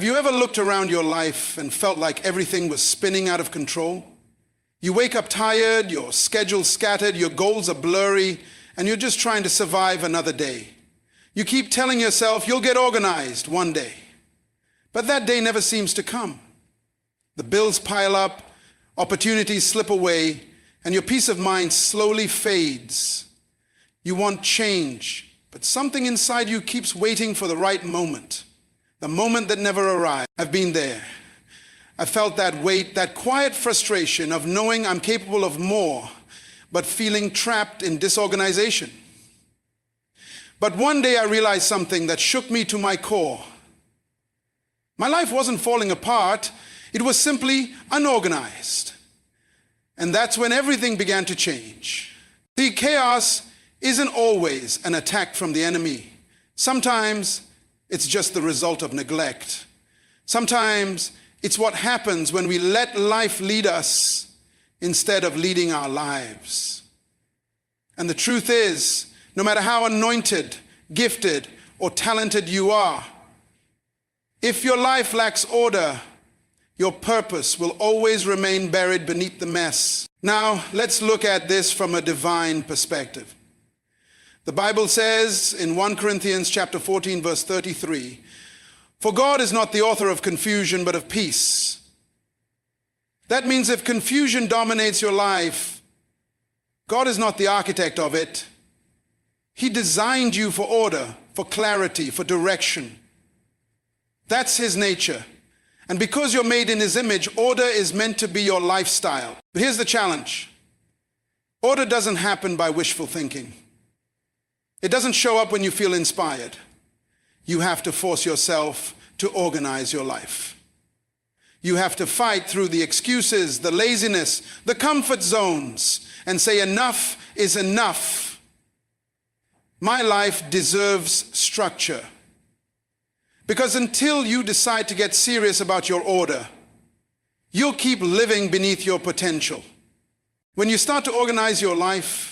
Have you ever looked around your life and felt like everything was spinning out of control? You wake up tired, your schedule's scattered, your goals are blurry, and you're just trying to survive another day. You keep telling yourself you'll get organized one day. But that day never seems to come. The bills pile up, opportunities slip away, and your peace of mind slowly fades. You want change, but something inside you keeps waiting for the right moment. The moment that never arrived. I've been there. I felt that weight, that quiet frustration of knowing I'm capable of more, but feeling trapped in disorganization. But one day I realized something that shook me to my core. My life wasn't falling apart, it was simply unorganized. And that's when everything began to change. See, chaos isn't always an attack from the enemy. Sometimes it's just the result of neglect. Sometimes it's what happens when we let life lead us instead of leading our lives. And the truth is, no matter how anointed, gifted, or talented you are, if your life lacks order, your purpose will always remain buried beneath the mess. Now, let's look at this from a divine perspective. The Bible says in 1 Corinthians chapter 14, verse 33, "For God is not the author of confusion, but of peace." That means if confusion dominates your life, God is not the architect of it. He designed you for order, for clarity, for direction. That's His nature. And because you're made in His image, order is meant to be your lifestyle. But here's the challenge. Order doesn't happen by wishful thinking. It doesn't show up when you feel inspired. You have to force yourself to organize your life. You have to fight through the excuses, the laziness, the comfort zones, and say enough is enough. My life deserves structure. Because until you decide to get serious about your order, you'll keep living beneath your potential. When you start to organize your life,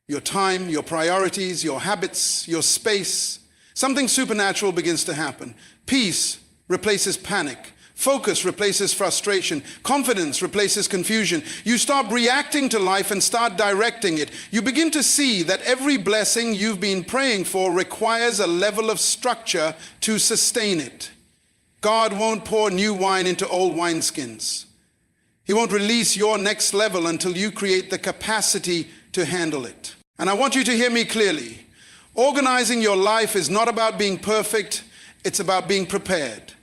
your time, your priorities, your habits, your space, something supernatural begins to happen. Peace replaces panic. Focus replaces frustration. Confidence replaces confusion. You stop reacting to life and start directing it. You begin to see that every blessing you've been praying for requires a level of structure to sustain it. God won't pour new wine into old wineskins. He won't release your next level until you create the capacity to handle it. And I want you to hear me clearly. Organizing your life is not about being perfect, it's about being prepared.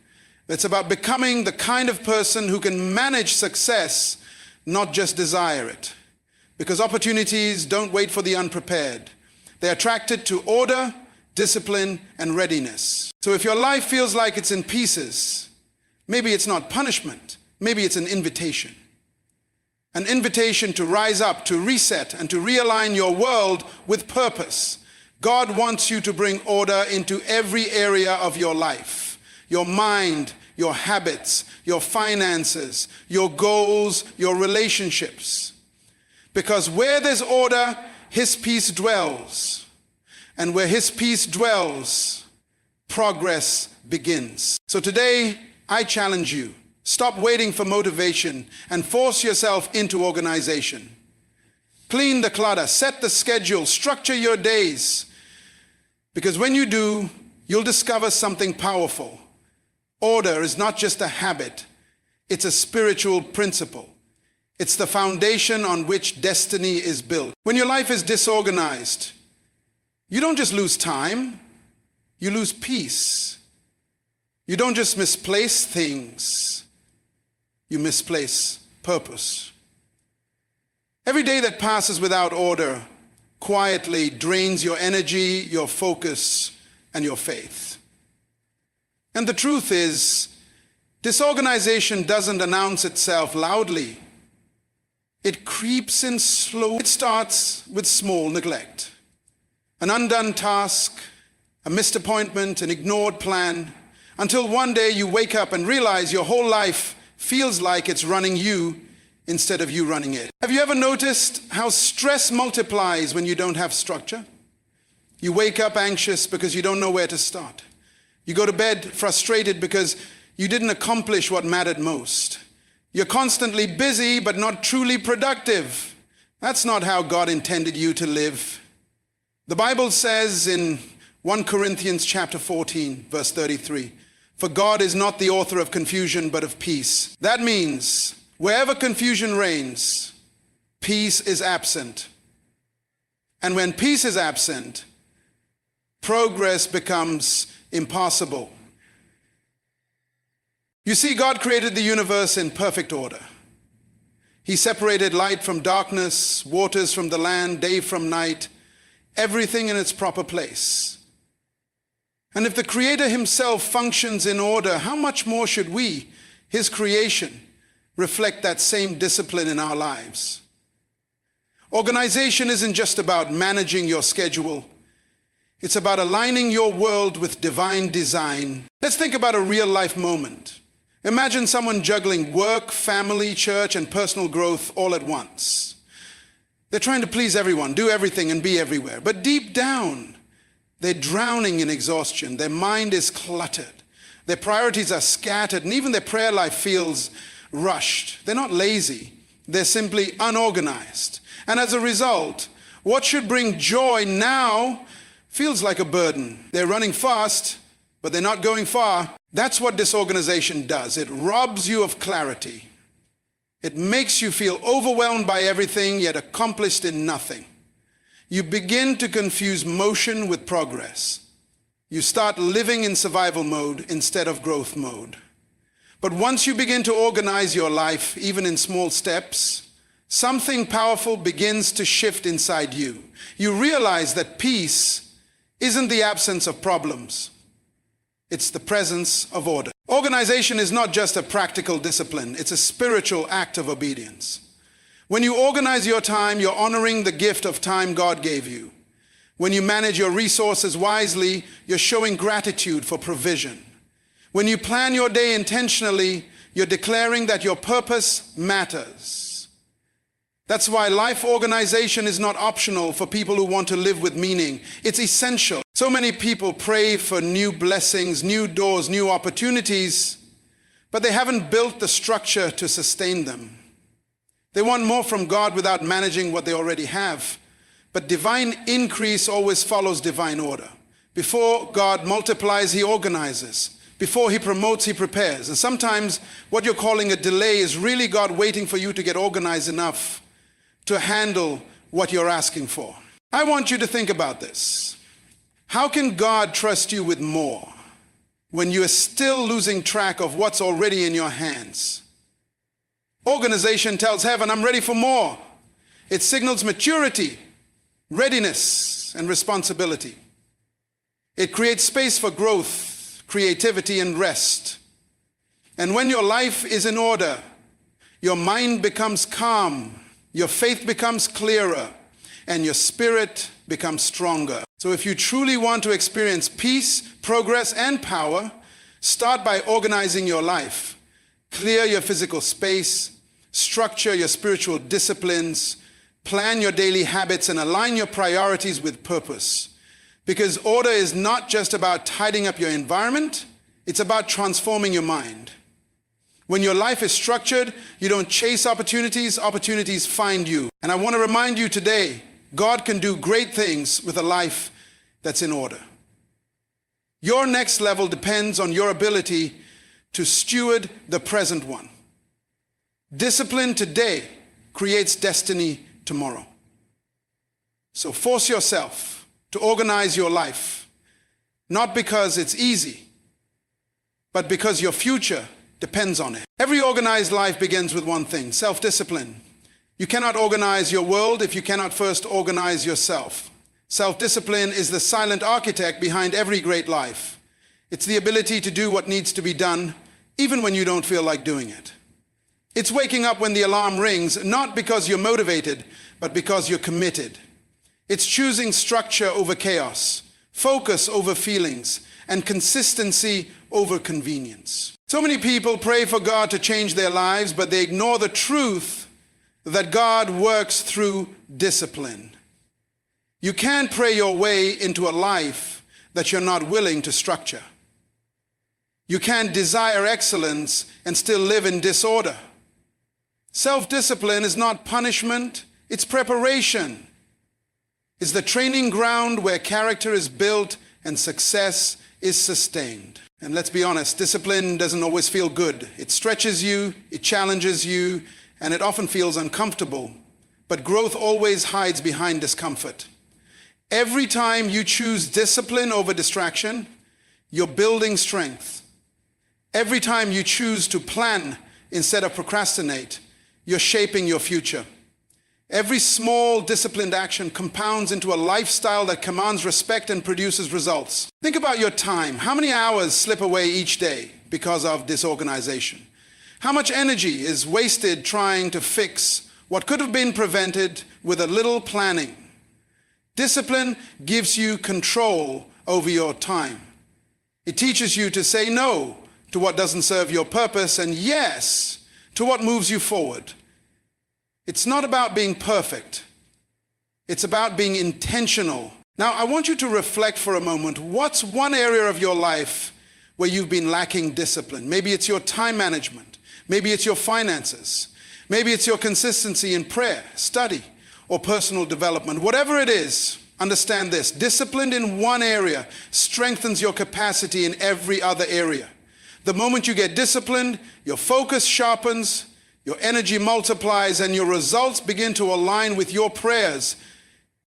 It's about becoming the kind of person who can manage success, not just desire it. Because opportunities don't wait for the unprepared. They're attracted to order, discipline, and readiness. So if your life feels like it's in pieces, maybe it's not punishment, maybe it's an invitation. An invitation to rise up, to reset, and to realign your world with purpose. God wants you to bring order into every area of your life. Your mind, your habits, your finances, your goals, your relationships. Because where there's order, His peace dwells. And where His peace dwells, progress begins. So today, I challenge you. Stop waiting for motivation and force yourself into organization. Clean the clutter, set the schedule, structure your days. Because when you do, you'll discover something powerful. Order is not just a habit, it's a spiritual principle. It's the foundation on which destiny is built. When your life is disorganized, you don't just lose time, you lose peace. You don't just misplace things, you misplace purpose. Every day that passes without order quietly drains your energy, your focus, and your faith. And the truth is, disorganization doesn't announce itself loudly. It creeps in slowly. It starts with small neglect. An undone task, a missed appointment, an ignored plan, until one day you wake up and realize your whole life feels like it's running you instead of you running it. Have you ever noticed how stress multiplies when you don't have structure? You wake up anxious because you don't know where to start. You go to bed frustrated because You didn't accomplish what mattered most. You're constantly busy but not truly productive. That's not how God intended you to live. The Bible says in 1 Corinthians chapter 14, verse 33, "For God is not the author of confusion, but of peace." That means wherever confusion reigns, peace is absent. And when peace is absent, progress becomes impossible. You see, God created the universe in perfect order. He separated light from darkness, waters from the land, day from night, everything in its proper place. And if the Creator himself functions in order, how much more should we, his creation, reflect that same discipline in our lives? Organization isn't just about managing your schedule. It's about aligning your world with divine design. Let's think about a real-life moment. Imagine someone juggling work, family, church, and personal growth all at once. They're trying to please everyone, do everything, and be everywhere. But deep down, they're drowning in exhaustion. Their mind is cluttered. Their priorities are scattered, and even their prayer life feels rushed. They're not lazy. They're simply unorganized. And as a result, what should bring joy now feels like a burden. They're running fast, but they're not going far. That's what disorganization does. It robs you of clarity. It makes you feel overwhelmed by everything, yet accomplished in nothing. You begin to confuse motion with progress. You start living in survival mode instead of growth mode. But once you begin to organize your life, even in small steps, something powerful begins to shift inside you. You realize that peace isn't the absence of problems. It's the presence of order. Organization is not just a practical discipline. It's a spiritual act of obedience. When you organize your time, you're honoring the gift of time God gave you. When you manage your resources wisely, you're showing gratitude for provision. When you plan your day intentionally, you're declaring that your purpose matters. That's why life organization is not optional for people who want to live with meaning. It's essential. So many people pray for new blessings, new doors, new opportunities, but they haven't built the structure to sustain them. They want more from God without managing what they already have. But divine increase always follows divine order. Before God multiplies, he organizes. Before he promotes, he prepares. And sometimes what you're calling a delay is really God waiting for you to get organized enough to handle what you're asking for. I want you to think about this. How can God trust you with more when you are still losing track of what's already in your hands? Organization tells heaven, I'm ready for more. It signals maturity, readiness, and responsibility. It creates space for growth, creativity, and rest. And when your life is in order, your mind becomes calm, your faith becomes clearer, and your spirit becomes stronger. So if you truly want to experience peace, progress, and power, start by organizing your life. Clear your physical space, structure your spiritual disciplines, plan your daily habits, and align your priorities with purpose. Because order is not just about tidying up your environment, it's about transforming your mind. When your life is structured, you don't chase opportunities, opportunities find you. And I want to remind you today, God can do great things with a life that's in order. Your next level depends on your ability to steward the present one. Discipline today creates destiny tomorrow. So force yourself to organize your life, not because it's easy, but because your future depends on it. Every organized life begins with one thing: self-discipline. You cannot organize your world if you cannot first organize yourself. Self-discipline is the silent architect behind every great life. It's the ability to do what needs to be done, even when you don't feel like doing it. It's waking up when the alarm rings, not because you're motivated, but because you're committed. It's choosing structure over chaos, focus over feelings, and consistency over convenience. So many people pray for God to change their lives, but they ignore the truth that God works through discipline. You can't pray your way into a life that you're not willing to structure. You can't desire excellence and still live in disorder. Self-discipline is not punishment, it's preparation. It's the training ground where character is built and success is sustained. And let's be honest, discipline doesn't always feel good. It stretches you, it challenges you, and it often feels uncomfortable. But growth always hides behind discomfort. Every time you choose discipline over distraction, you're building strength. Every time you choose to plan instead of procrastinate, you're shaping your future. Every small disciplined action compounds into a lifestyle that commands respect and produces results. Think about your time. How many hours slip away each day because of disorganization? How much energy is wasted trying to fix what could have been prevented with a little planning? Discipline gives you control over your time. It teaches you to say no to what doesn't serve your purpose and yes to what moves you forward. It's not about being perfect. It's about being intentional. Now, I want you to reflect for a moment. What's one area of your life where you've been lacking discipline? Maybe it's your time management. Maybe it's your finances. Maybe it's your consistency in prayer, study, or personal development. Whatever it is, understand this. Discipline in one area strengthens your capacity in every other area. The moment you get disciplined, your focus sharpens, your energy multiplies, and your results begin to align with your prayers.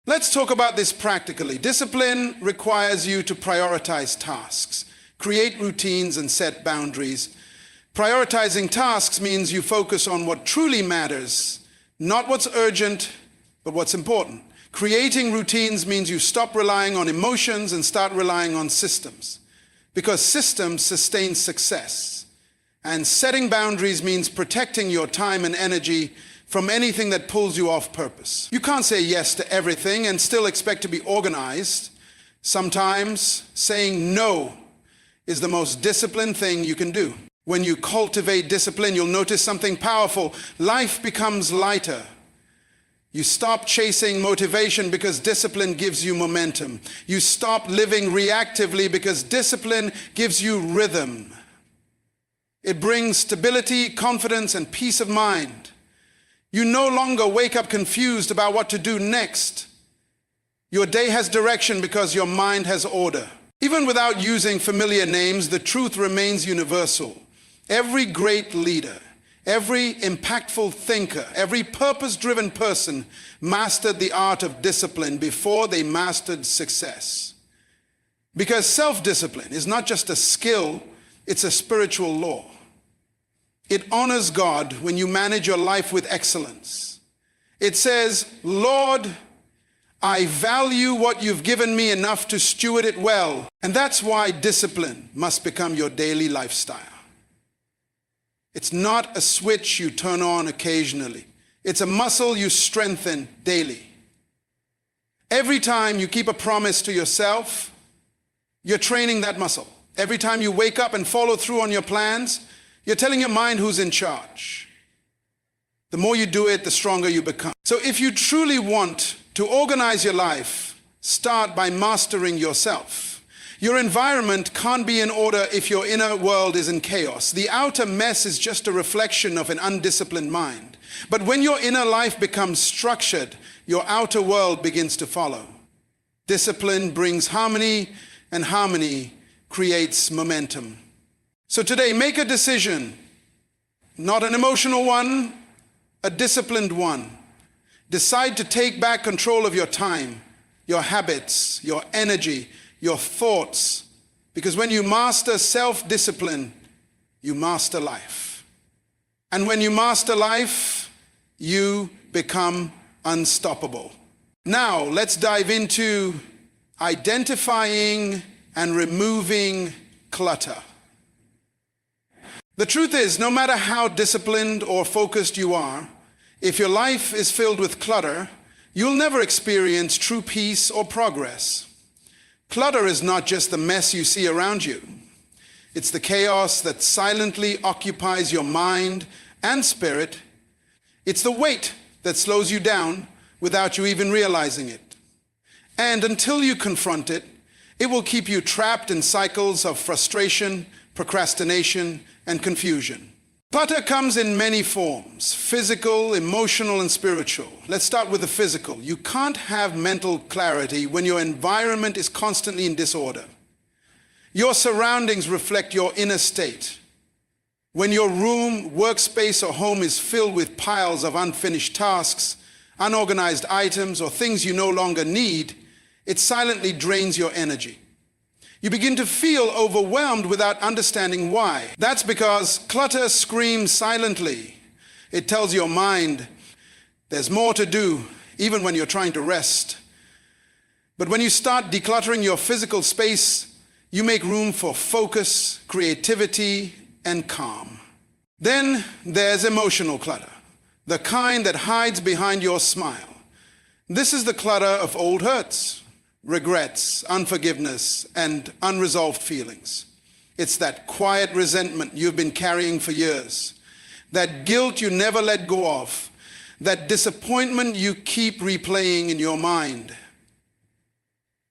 Let's talk about this practically. Discipline requires you to prioritize tasks, create routines, and set boundaries. Prioritizing tasks means you focus on what truly matters, not what's urgent, but what's important. Creating routines means you stop relying on emotions and start relying on systems, because systems sustain success. And setting boundaries means protecting your time and energy from anything that pulls you off purpose. You can't say yes to everything and still expect to be organized. Sometimes saying no is the most disciplined thing you can do. When you cultivate discipline, you'll notice something powerful. Life becomes lighter. You stop chasing motivation because discipline gives you momentum. You stop living reactively because discipline gives you rhythm. It brings stability, confidence, and peace of mind. You no longer wake up confused about what to do next. Your day has direction because your mind has order. Even without using familiar names, the truth remains universal. Every great leader, every impactful thinker, every purpose-driven person mastered the art of discipline before they mastered success. Because self-discipline is not just a skill, it's a spiritual law. It honors God when you manage your life with excellence. It says, Lord, I value what you've given me enough to steward it well. And that's why discipline must become your daily lifestyle. It's not a switch you turn on occasionally. It's a muscle you strengthen daily. Every time you keep a promise to yourself, you're training that muscle. Every time you wake up and follow through on your plans, you're telling your mind who's in charge. The more you do it, the stronger you become. So if you truly want to organize your life, start by mastering yourself. Your environment can't be in order if your inner world is in chaos. The outer mess is just a reflection of an undisciplined mind. But when your inner life becomes structured, your outer world begins to follow. Discipline brings harmony, and harmony creates momentum. So today, make a decision, not an emotional one, a disciplined one. Decide to take back control of your time, your habits, your energy, your thoughts. Because when you master self-discipline, you master life. And when you master life, you become unstoppable. Now, let's dive into identifying and removing clutter. The truth is, no matter how disciplined or focused you are, if your life is filled with clutter, you'll never experience true peace or progress. Clutter is not just the mess you see around you. It's the chaos that silently occupies your mind and spirit. It's the weight that slows you down without you even realizing it. And until you confront it, it will keep you trapped in cycles of frustration, procrastination, and confusion. Clutter comes in many forms: physical, emotional, and spiritual. Let's start with the physical. You can't have mental clarity when your environment is constantly in disorder. Your surroundings reflect your inner state. When your room, workspace, or home is filled with piles of unfinished tasks, unorganized items, or things you no longer need, it silently drains your energy. You begin to feel overwhelmed without understanding why. That's because clutter screams silently. It tells your mind there's more to do, even when you're trying to rest. But when you start decluttering your physical space, you make room for focus, creativity, and calm. Then there's emotional clutter, the kind that hides behind your smile. This is the clutter of old hurts, regrets, unforgiveness, and unresolved feelings. It's that quiet resentment you've been carrying for years, that guilt you never let go of, that disappointment you keep replaying in your mind.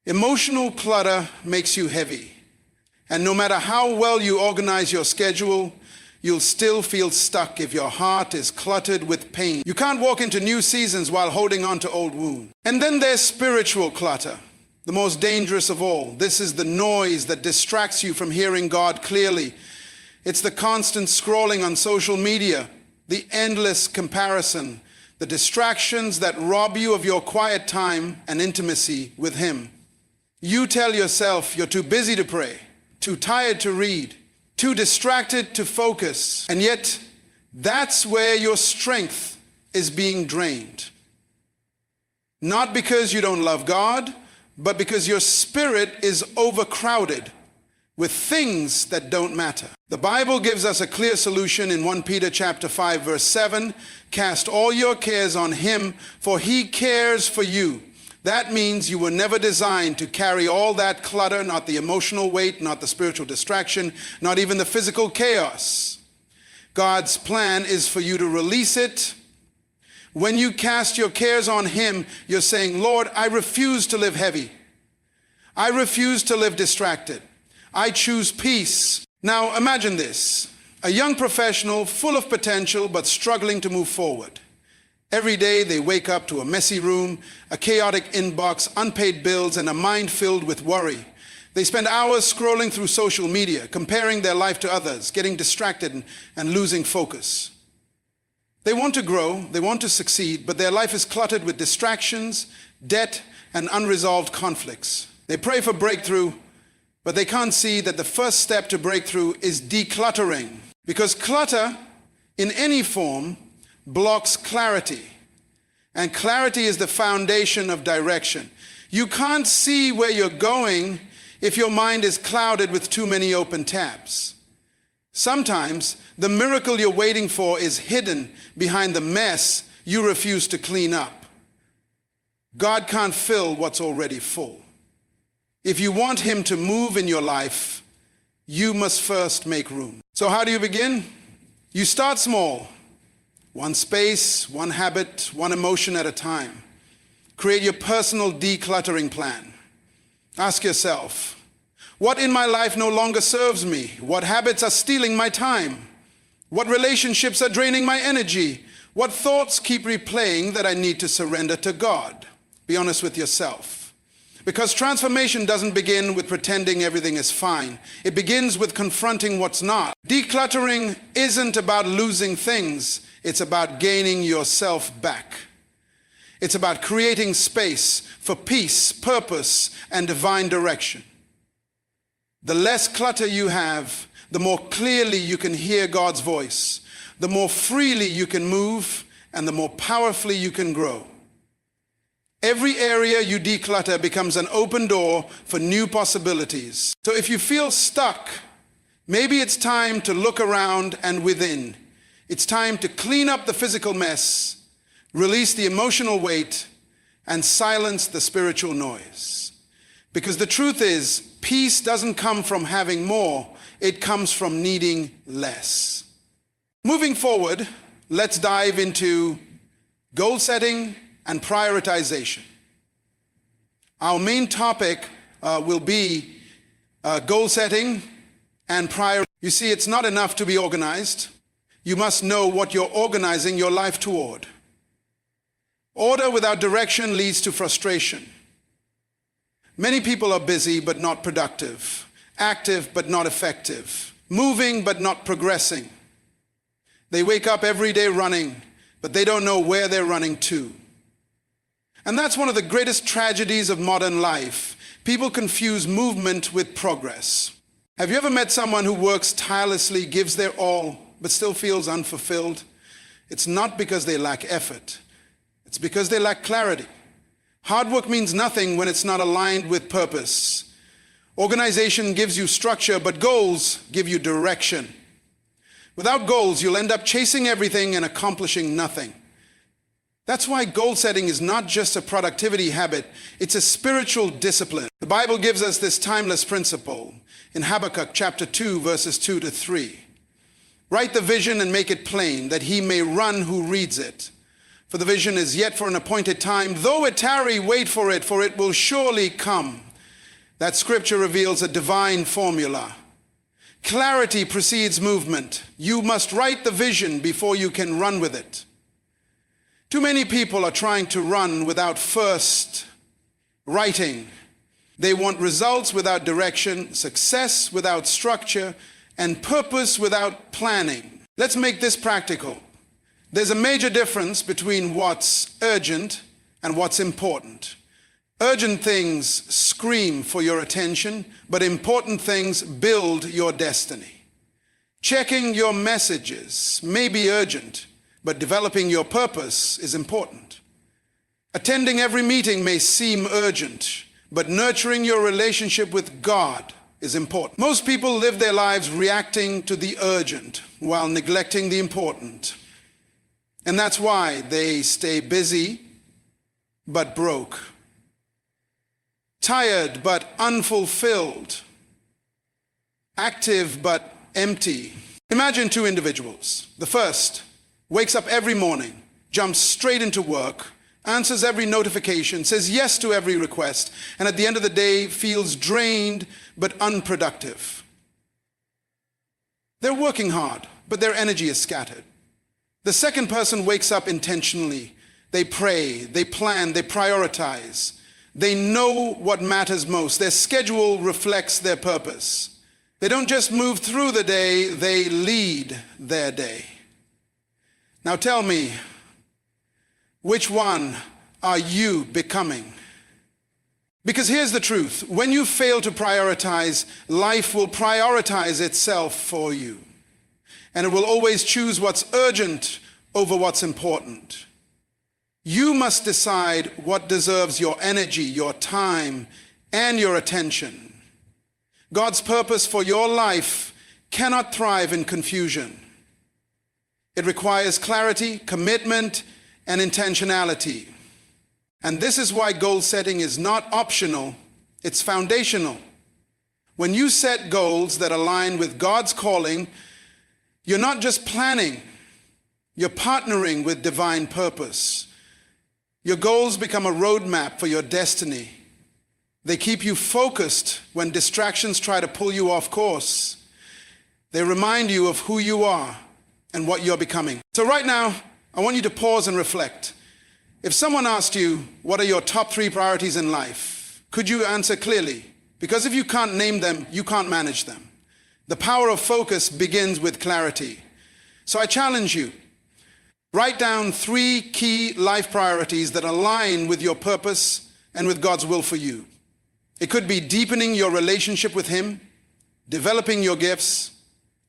Emotional clutter makes you heavy, and no matter how well you organize your schedule, you'll still feel stuck if your heart is cluttered with pain. You can't walk into new seasons while holding on to old wounds. And then there's spiritual clutter, the most dangerous of all. This is the noise that distracts you from hearing God clearly. It's the constant scrolling on social media, the endless comparison, the distractions that rob you of your quiet time and intimacy with Him. You tell yourself you're too busy to pray, too tired to read, too distracted to focus, and yet that's where your strength is being drained. Not because you don't love God, but because your spirit is overcrowded with things that don't matter. The Bible gives us a clear solution in 1 Peter chapter 5, verse 7. Cast all your cares on Him, for He cares for you. That means you were never designed to carry all that clutter, not the emotional weight, not the spiritual distraction, not even the physical chaos. God's plan is for you to release it. When you cast your cares on Him, you're saying, Lord, I refuse to live heavy. I refuse to live distracted. I choose peace. Now imagine this, a young professional full of potential but struggling to move forward. Every day they wake up to a messy room, a chaotic inbox, unpaid bills, and a mind filled with worry. They spend hours scrolling through social media, comparing their life to others, getting distracted and losing focus. They want to grow, they want to succeed, but their life is cluttered with distractions, debt, and unresolved conflicts. They pray for breakthrough, but they can't see that the first step to breakthrough is decluttering. Because clutter, in any form, blocks clarity. And clarity is the foundation of direction. You can't see where you're going if your mind is clouded with too many open tabs. Sometimes the miracle you're waiting for is hidden behind the mess you refuse to clean up. God can't fill what's already full. If you want Him to move in your life, you must first make room. So how do you begin? You start small. One space, one habit, one emotion at a time. Create your personal decluttering plan. Ask yourself, what in my life no longer serves me? What habits are stealing my time? What relationships are draining my energy? What thoughts keep replaying that I need to surrender to God? Be honest with yourself. Because transformation doesn't begin with pretending everything is fine. It begins with confronting what's not. Decluttering isn't about losing things. It's about gaining yourself back. It's about creating space for peace, purpose, and divine direction. The less clutter you have, the more clearly you can hear God's voice, the more freely you can move, and the more powerfully you can grow. Every area you declutter becomes an open door for new possibilities. So if you feel stuck, maybe it's time to look around and within. It's time to clean up the physical mess, release the emotional weight, and silence the spiritual noise. Because the truth is, peace doesn't come from having more, it comes from needing less. Moving forward, let's dive into goal setting and prioritization. Our main topic will be goal setting and prior. You see, it's not enough to be organized. You must know what you're organizing your life toward. Order without direction leads to frustration. Many people are busy but not productive, active but not effective, moving but not progressing. They wake up every day running, but they don't know where they're running to. And that's one of the greatest tragedies of modern life. People confuse movement with progress. Have you ever met someone who works tirelessly, gives their all, but still feels unfulfilled? It's not because they lack effort. It's because they lack clarity. Hard work means nothing when it's not aligned with purpose. Organization gives you structure, but goals give you direction. Without goals, you'll end up chasing everything and accomplishing nothing. That's why goal setting is not just a productivity habit, it's a spiritual discipline. The Bible gives us this timeless principle in Habakkuk chapter 2, verses 2 to 3. Write the vision and make it plain, that he may run who reads it. For the vision is yet for an appointed time. Though it tarry, wait for it will surely come. That scripture reveals a divine formula. Clarity precedes movement. You must write the vision before you can run with it. Too many people are trying to run without first writing. They want results without direction, success without structure, and purpose without planning. Let's make this practical. There's a major difference between what's urgent and what's important. Urgent things scream for your attention, but important things build your destiny. Checking your messages may be urgent, but developing your purpose is important. Attending every meeting may seem urgent, but nurturing your relationship with God is important. Most people live their lives reacting to the urgent while neglecting the important. And that's why they stay busy but broke, tired but unfulfilled, active but empty. Imagine two individuals. The first wakes up every morning, jumps straight into work, answers every notification, says yes to every request, and at the end of the day feels drained but unproductive. They're working hard, but their energy is scattered. The second person wakes up intentionally. They pray, they plan, they prioritize. They know what matters most. Their schedule reflects their purpose. They don't just move through the day, they lead their day. Now tell me, which one are you becoming? Because here's the truth. When you fail to prioritize, life will prioritize itself for you. And it will always choose what's urgent over what's important. You must decide what deserves your energy, your time, and your attention. God's purpose for your life cannot thrive in confusion. It requires clarity, commitment, and intentionality. And this is why goal setting is not optional, it's foundational. When you set goals that align with God's calling, you're not just planning, you're partnering with divine purpose. Your goals become a roadmap for your destiny. They keep you focused when distractions try to pull you off course. They remind you of who you are and what you're becoming. So right now, I want you to pause and reflect. If someone asked you, what are your top 3 priorities in life? Could you answer clearly? Because if you can't name them, you can't manage them. The power of focus begins with clarity. So I challenge you, write down 3 key life priorities that align with your purpose and with God's will for you. It could be deepening your relationship with Him, developing your gifts,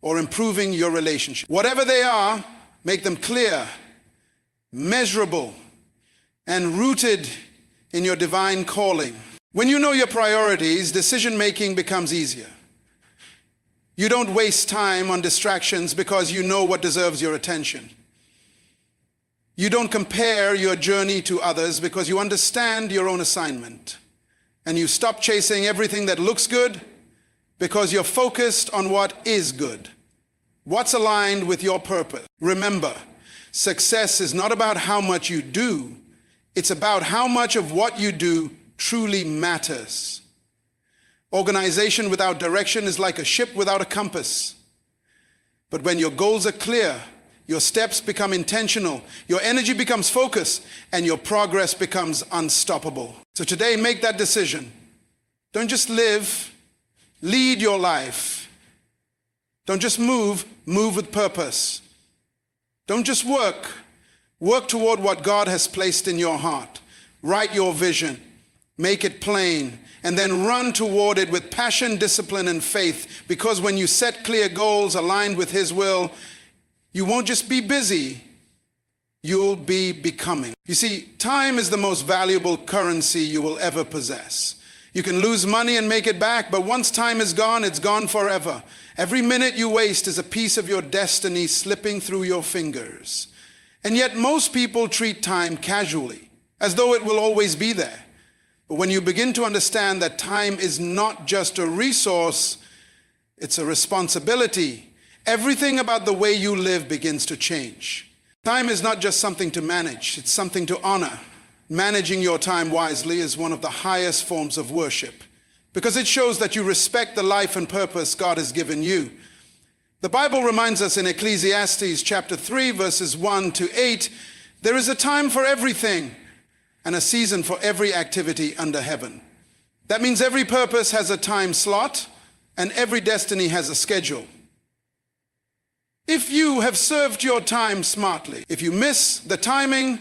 or improving your relationship. Whatever they are, make them clear, measurable, and rooted in your divine calling. When you know your priorities, decision-making becomes easier. You don't waste time on distractions because you know what deserves your attention. You don't compare your journey to others because you understand your own assignment. And you stop chasing everything that looks good because you're focused on what is good, what's aligned with your purpose. Remember, success is not about how much you do, it's about how much of what you do truly matters. Organization without direction is like a ship without a compass. But when your goals are clear, your steps become intentional, your energy becomes focused, and your progress becomes unstoppable. So today, make that decision. Don't just live, lead your life. Don't just move, move with purpose. Don't just work, work toward what God has placed in your heart. Write your vision, make it plain, and then run toward it with passion, discipline, and faith. Because when you set clear goals aligned with His will, you won't just be busy, you'll be becoming. You see, time is the most valuable currency you will ever possess. You can lose money and make it back, but once time is gone, it's gone forever. Every minute you waste is a piece of your destiny slipping through your fingers. And yet most people treat time casually, as though it will always be there. But when you begin to understand that time is not just a resource, it's a responsibility, everything about the way you live begins to change. Time is not just something to manage, it's something to honor. Managing your time wisely is one of the highest forms of worship because it shows that you respect the life and purpose God has given you. The Bible reminds us in Ecclesiastes chapter 3, verses 1 to 8, there is a time for everything and a season for every activity under heaven. That means every purpose has a time slot and every destiny has a schedule. If you have served your time smartly, if you miss the timing,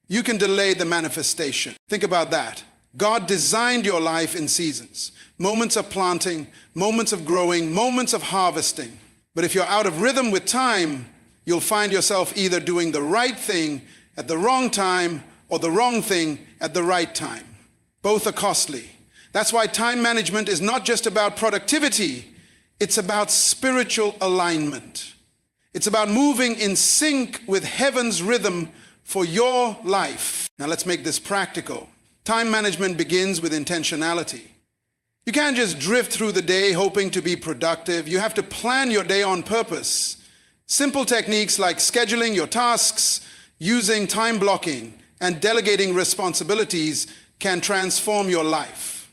you can delay the manifestation. Think about that. God designed your life in seasons. Moments of planting, moments of growing, moments of harvesting. But if you're out of rhythm with time, you'll find yourself either doing the right thing at the wrong time or the wrong thing at the right time. Both are costly. That's why time management is not just about productivity, it's about spiritual alignment. It's about moving in sync with heaven's rhythm for your life. Now let's make this practical. Time management begins with intentionality. You can't just drift through the day hoping to be productive. You have to plan your day on purpose. Simple techniques like scheduling your tasks, using time blocking, and delegating responsibilities can transform your life.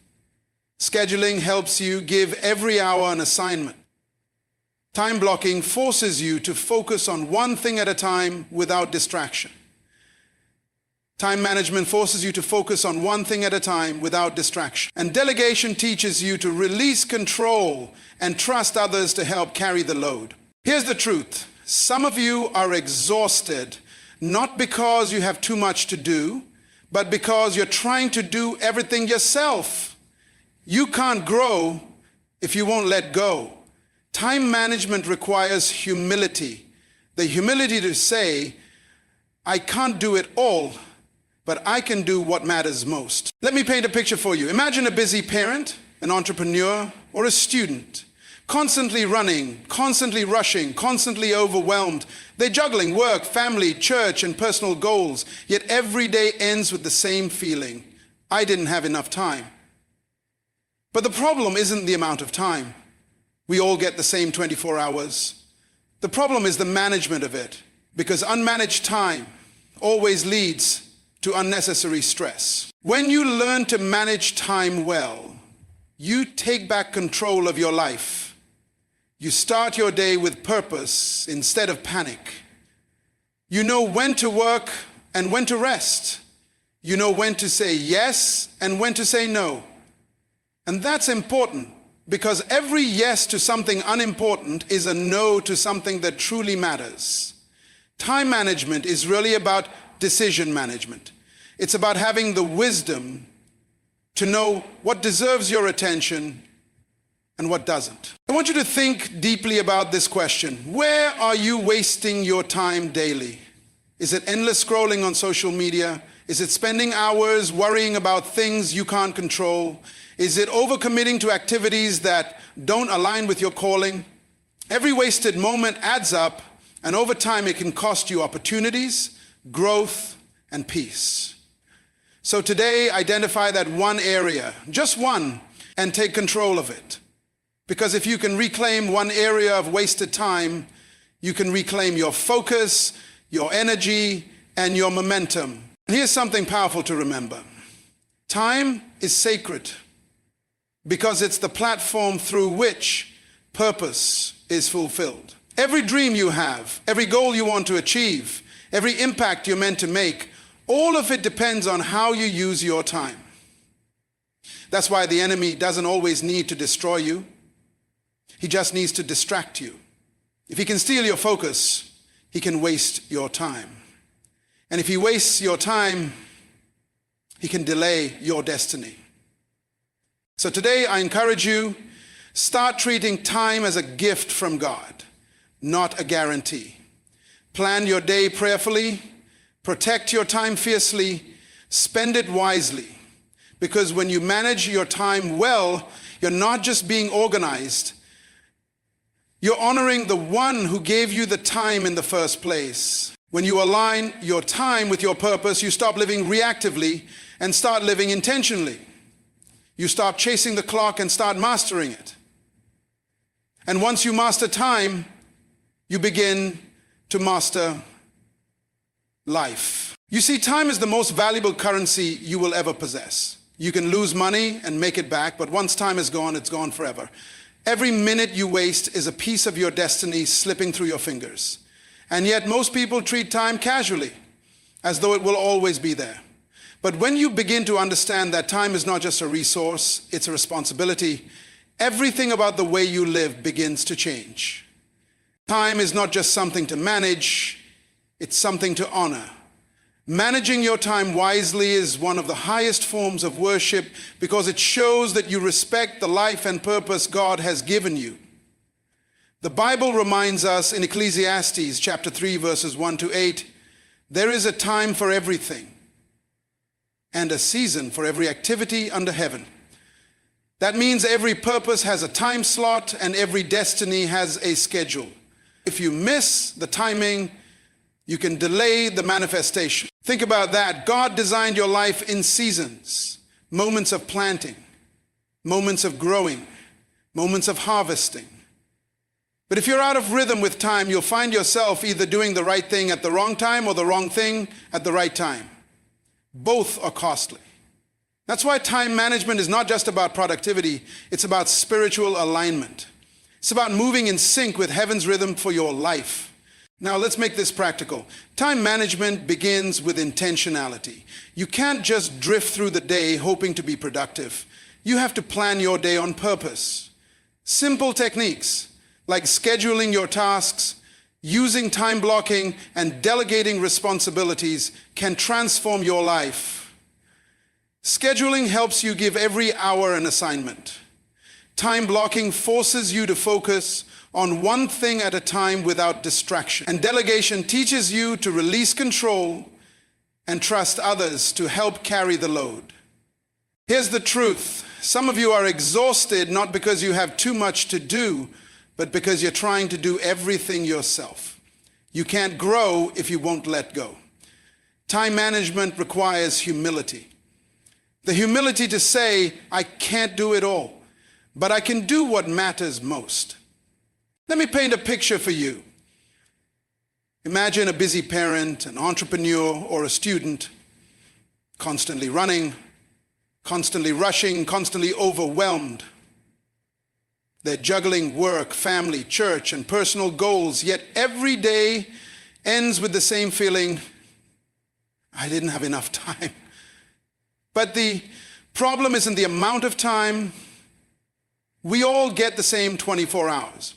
Scheduling helps you give every hour an assignment. Time blocking forces you to focus on one thing at a time without distraction. Time management forces you to focus on one thing at a time without distraction. And delegation teaches you to release control and trust others to help carry the load. Here's the truth. Some of you are exhausted, not because you have too much to do, but because you're trying to do everything yourself. You can't grow if you won't let go. Time management requires humility. The humility to say, I can't do it all, but I can do what matters most. Let me paint a picture for you. Imagine a busy parent, an entrepreneur, or a student, constantly running, constantly rushing, constantly overwhelmed. They're juggling work, family, church, and personal goals, yet every day ends with the same feeling. I didn't have enough time. But the problem isn't the amount of time. We all get the same 24 hours. The problem is the management of it, because unmanaged time always leads to unnecessary stress. When you learn to manage time well, you take back control of your life. You start your day with purpose instead of panic. You know when to work and when to rest. You know when to say yes and when to say no. And that's important because every yes to something unimportant is a no to something that truly matters. Time management is really about decision management. It's about having the wisdom to know what deserves your attention and what doesn't. I want you to think deeply about this question. Where are you wasting your time daily? Is it endless scrolling on social media? Is it spending hours worrying about things you can't control? Is it overcommitting to activities that don't align with your calling? Every wasted moment adds up, and over time it can cost you opportunities, growth, and peace. So today, identify that one area, just one, and take control of it. Because if you can reclaim one area of wasted time, you can reclaim your focus, your energy, and your momentum. And here's something powerful to remember. Time is sacred. because it's the platform through which purpose is fulfilled. Every dream you have, every goal you want to achieve, every impact you're meant to make, all of it depends on how you use your time. That's why the enemy doesn't always need to destroy you. He just needs to distract you. If he can steal your focus, he can waste your time. And if he wastes your time, he can delay your destiny. So today I encourage you, start treating time as a gift from God, not a guarantee. Plan your day prayerfully, protect your time fiercely, spend it wisely. Because when you manage your time well, you're not just being organized, you're honoring the one who gave you the time in the first place. When you align your time with your purpose, you stop living reactively and start living intentionally. You stop chasing the clock and start mastering it. And once you master time, you begin to master life. You see, time is the most valuable currency you will ever possess. You can lose money and make it back, but once time is gone, it's gone forever. Every minute you waste is a piece of your destiny slipping through your fingers. And yet most people treat time casually, as though it will always be there. But when you begin to understand that time is not just a resource, it's a responsibility, everything about the way you live begins to change. Time is not just something to manage, it's something to honor. Managing your time wisely is one of the highest forms of worship because it shows that you respect the life and purpose God has given you. The Bible reminds us in Ecclesiastes chapter 3 verses 1 to 8, there is a time for everything and a season for every activity under heaven. That means every purpose has a time slot and every destiny has a schedule. If you miss the timing, you can delay the manifestation. Think about that. God designed your life in seasons, moments of planting, moments of growing, moments of harvesting. But if you're out of rhythm with time, you'll find yourself either doing the right thing at the wrong time or the wrong thing at the right time. Both are costly. That's why time management is not just about productivity, it's about spiritual alignment. It's about moving in sync with heaven's rhythm for your life. Now let's make this practical. Time management begins with intentionality. You can't just drift through the day hoping to be productive. You have to plan your day on purpose. Simple techniques like scheduling your tasks, using time blocking, and delegating responsibilities can transform your life. Scheduling helps you give every hour an assignment. Time blocking forces you to focus on one thing at a time without distraction. And delegation teaches you to release control and trust others to help carry the load. Here's the truth. Some of you are exhausted not because you have too much to do, but because you're trying to do everything yourself. You can't grow if you won't let go. Time management requires humility. The humility to say, I can't do it all, but I can do what matters most. Let me paint a picture for you. Imagine a busy parent, an entrepreneur, or a student, constantly running, constantly rushing, constantly overwhelmed. They're juggling work, family, church, and personal goals, yet every day ends with the same feeling, I didn't have enough time. But the problem isn't the amount of time. We all get the same 24 hours.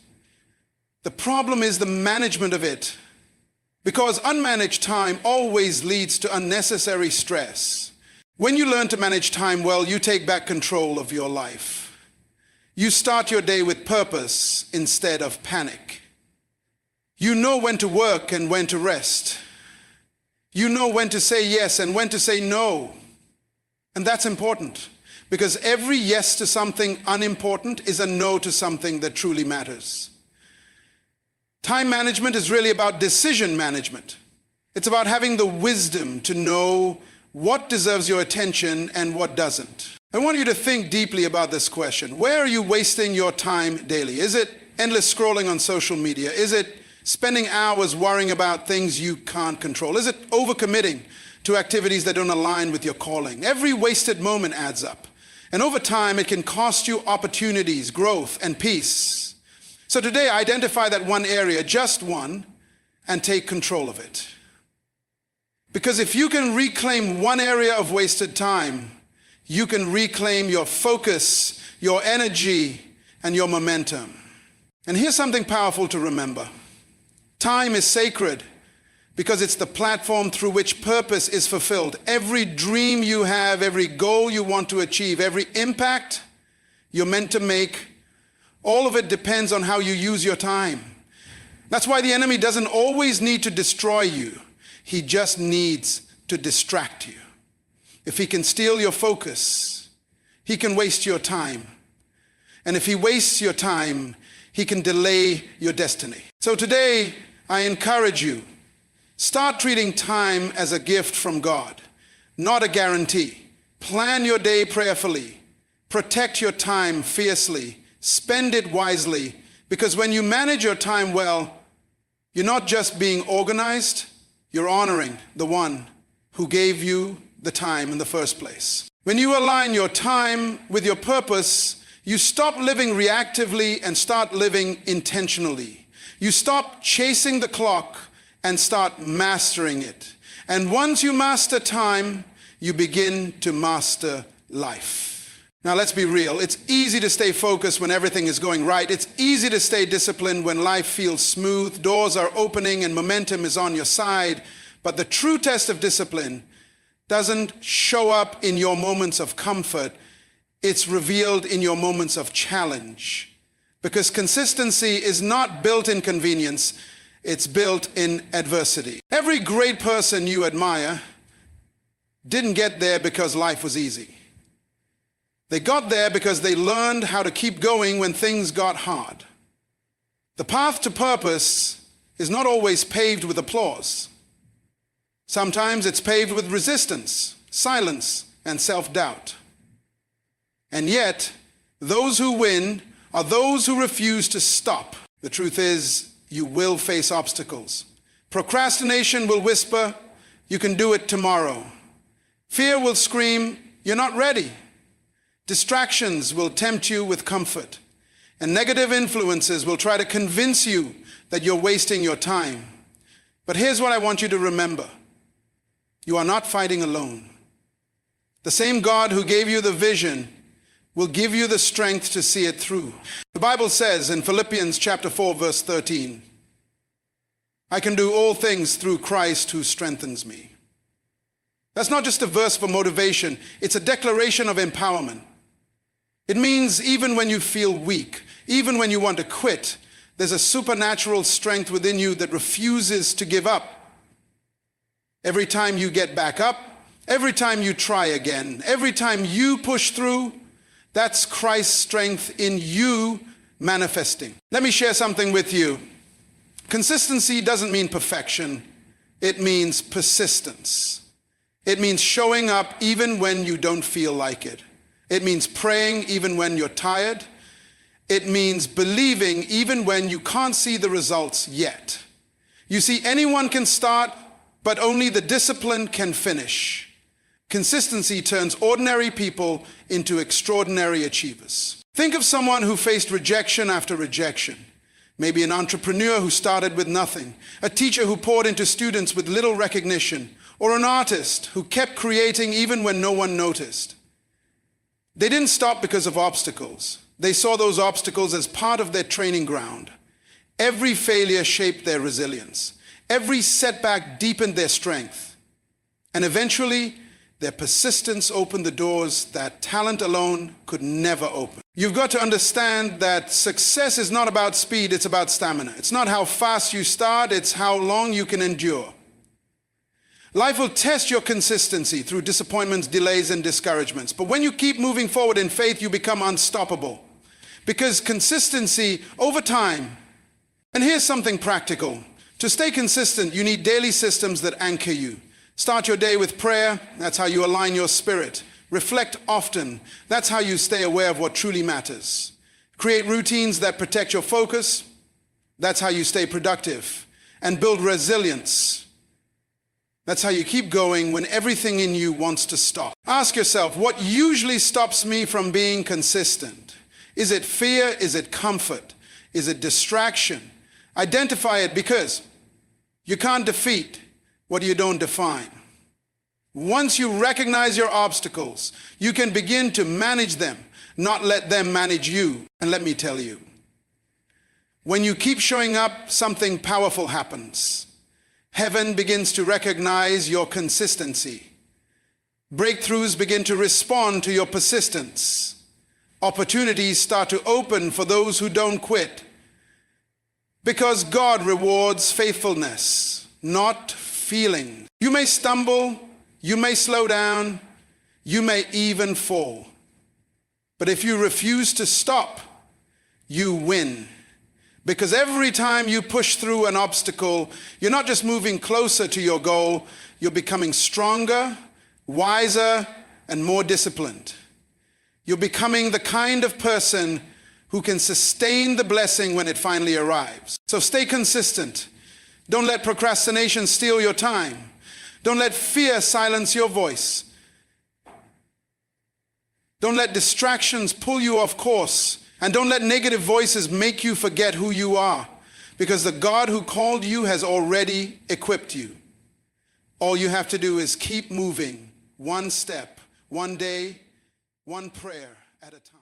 The problem is the management of it, because unmanaged time always leads to unnecessary stress. When you learn to manage time well, you take back control of your life. You start your day with purpose instead of panic. You know when to work and when to rest. You know when to say yes and when to say no. And that's important because every yes to something unimportant is a no to something that truly matters. Time management is really about decision management. It's about having the wisdom to know what deserves your attention and what doesn't. I want you to think deeply about this question. Where are you wasting your time daily? Is it endless scrolling on social media? Is it spending hours worrying about things you can't control? Is it overcommitting to activities that don't align with your calling? Every wasted moment adds up. And over time, it can cost you opportunities, growth, and peace. So today, identify that one area, just one, and take control of it. Because if you can reclaim one area of wasted time, you can reclaim your focus, your energy, and your momentum. And here's something powerful to remember. Time is sacred because it's the platform through which purpose is fulfilled. Every dream you have, every goal you want to achieve, every impact you're meant to make, all of it depends on how you use your time. That's why the enemy doesn't always need to destroy you. He just needs to distract you. If he can steal your focus, he can waste your time. And if he wastes your time, he can delay your destiny. So today, I encourage you, start treating time as a gift from God, not a guarantee. Plan your day prayerfully. Protect your time fiercely. Spend it wisely. Because when you manage your time well, you're not just being organized, you're honoring the one who gave you the time in the first place. When you align your time with your purpose, you stop living reactively and start living intentionally. You stop chasing the clock and start mastering it. And once you master time, you begin to master life. Now let's be real. It's easy to stay focused when everything is going right. It's easy to stay disciplined when life feels smooth, doors are opening, and momentum is on your side. But the true test of discipline doesn't show up in your moments of comfort. It's revealed in your moments of challenge. Because consistency is not built in convenience, it's built in adversity. Every great person you admire didn't get there because life was easy. They got there because they learned how to keep going when things got hard. The path to purpose is not always paved with applause. Sometimes it's paved with resistance, silence, and self-doubt. And yet, those who win are those who refuse to stop. The truth is, you will face obstacles. Procrastination will whisper, you can do it tomorrow. Fear will scream, you're not ready. Distractions will tempt you with comfort. And negative influences will try to convince you that you're wasting your time. But here's what I want you to remember. You are not fighting alone. The same God who gave you the vision will give you the strength to see it through. The Bible says in Philippians chapter 4, verse 13, I can do all things through Christ who strengthens me. That's not just a verse for motivation, it's a declaration of empowerment. It means even when you feel weak, even when you want to quit, there's a supernatural strength within you that refuses to give up. Every time you get back up, every time you try again, every time you push through, that's Christ's strength in you manifesting. Let me share something with you. Consistency doesn't mean perfection. It means persistence. It means showing up even when you don't feel like it. It means praying even when you're tired. It means believing even when you can't see the results yet. You see, anyone can start, but only the disciplined can finish. Consistency turns ordinary people into extraordinary achievers. Think of someone who faced rejection after rejection. Maybe an entrepreneur who started with nothing, a teacher who poured into students with little recognition, or an artist who kept creating even when no one noticed. They didn't stop because of obstacles. They saw those obstacles as part of their training ground. Every failure shaped their resilience. Every setback deepened their strength. And eventually, their persistence opened the doors that talent alone could never open. You've got to understand that success is not about speed, it's about stamina. It's not how fast you start, it's how long you can endure. Life will test your consistency through disappointments, delays, and discouragements. But when you keep moving forward in faith, you become unstoppable. Because consistency over time, and here's something practical. To stay consistent, you need daily systems that anchor you. Start your day with prayer. That's how you align your spirit. Reflect often. That's how you stay aware of what truly matters. Create routines that protect your focus. That's how you stay productive. And build resilience. That's how you keep going when everything in you wants to stop. Ask yourself, what usually stops me from being consistent? Is it fear? Is it comfort? Is it distraction? Identify it, because you can't defeat what you don't define. Once you recognize your obstacles, you can begin to manage them, not let them manage you. And let me tell you, when you keep showing up, something powerful happens. Heaven begins to recognize your consistency. Breakthroughs begin to respond to your persistence. Opportunities start to open for those who don't quit. Because God rewards faithfulness, not feeling. You may stumble, you may slow down, you may even fall. But if you refuse to stop, you win. Because every time you push through an obstacle, you're not just moving closer to your goal, you're becoming stronger, wiser, and more disciplined. You're becoming the kind of person who can sustain the blessing when it finally arrives. So stay consistent. Don't let procrastination steal your time. Don't let fear silence your voice. Don't let distractions pull you off course. And don't let negative voices make you forget who you are, because the God who called you has already equipped you. All you have to do is keep moving, one step, one day, one prayer at a time.